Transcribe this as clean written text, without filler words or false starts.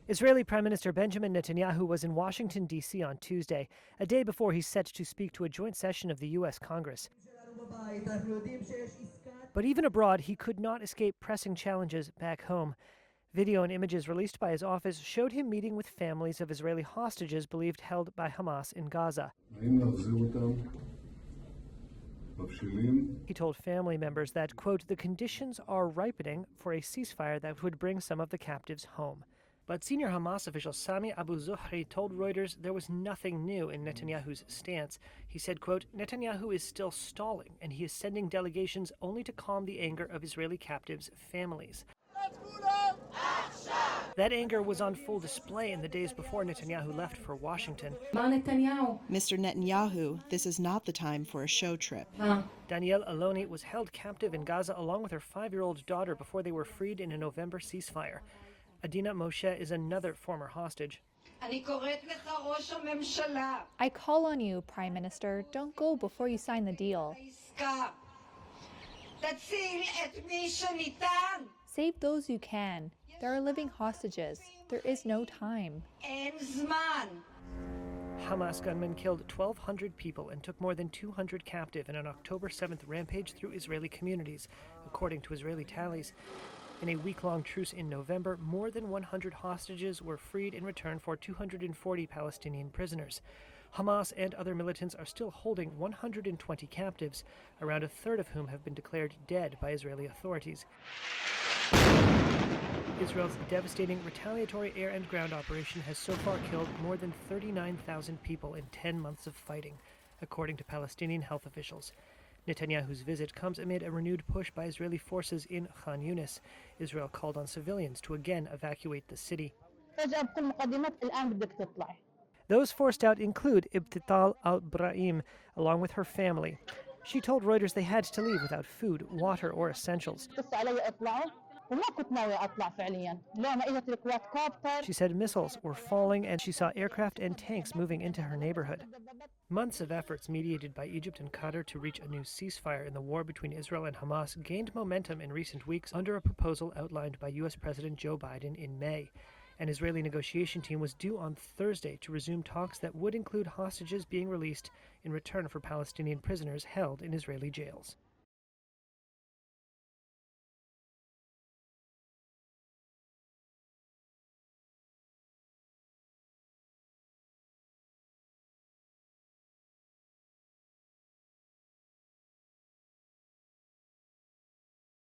Israeli Prime Minister Benjamin Netanyahu was in Washington, D.C. on Tuesday, a day before he's set to speak to a joint session of the U.S. Congress. But even abroad, he could not escape pressing challenges back home. Video and images released by his office showed him meeting with families of Israeli hostages believed held by Hamas in Gaza. He told family members that, quote, the conditions are ripening for a ceasefire that would bring some of the captives home. But senior Hamas official Sami Abu Zuhri told Reuters there was nothing new in Netanyahu's stance. He said, quote, Netanyahu is still stalling, and he is sending delegations only to calm the anger of Israeli captives' families. That anger was on full display in the days before Netanyahu left for Washington. Mr. Netanyahu, this is not the time for a show trip. Danielle Aloni was held captive in Gaza along with her 5-year-old daughter before they were freed in a November ceasefire. Adina Moshe is another former hostage. I call on you, Prime Minister, don't go before you sign the deal. Save those you can. There are living hostages. There is no time. Hamas gunmen killed 1,200 people and took more than 200 captive in an October 7th rampage through Israeli communities, according to Israeli tallies. In a week-long truce in November, more than 100 hostages were freed in return for 240 Palestinian prisoners. Hamas and other militants are still holding 120 captives, around a third of whom have been declared dead by Israeli authorities. Israel's devastating retaliatory air and ground operation has so far killed more than 39,000 people in 10 months of fighting, according to Palestinian health officials. Netanyahu's visit comes amid a renewed push by Israeli forces in Khan Yunis. Israel called on civilians to again evacuate the city. Those forced out include Ibtital al-Brahim, along with her family. She told Reuters they had to leave without food, water, or essentials. She said missiles were falling and she saw aircraft and tanks moving into her neighborhood. Months of efforts mediated by Egypt and Qatar to reach a new ceasefire in the war between Israel and Hamas gained momentum in recent weeks under a proposal outlined by U.S. President Joe Biden in May. An Israeli negotiation team was due on Thursday to resume talks that would include hostages being released in return for Palestinian prisoners held in Israeli jails.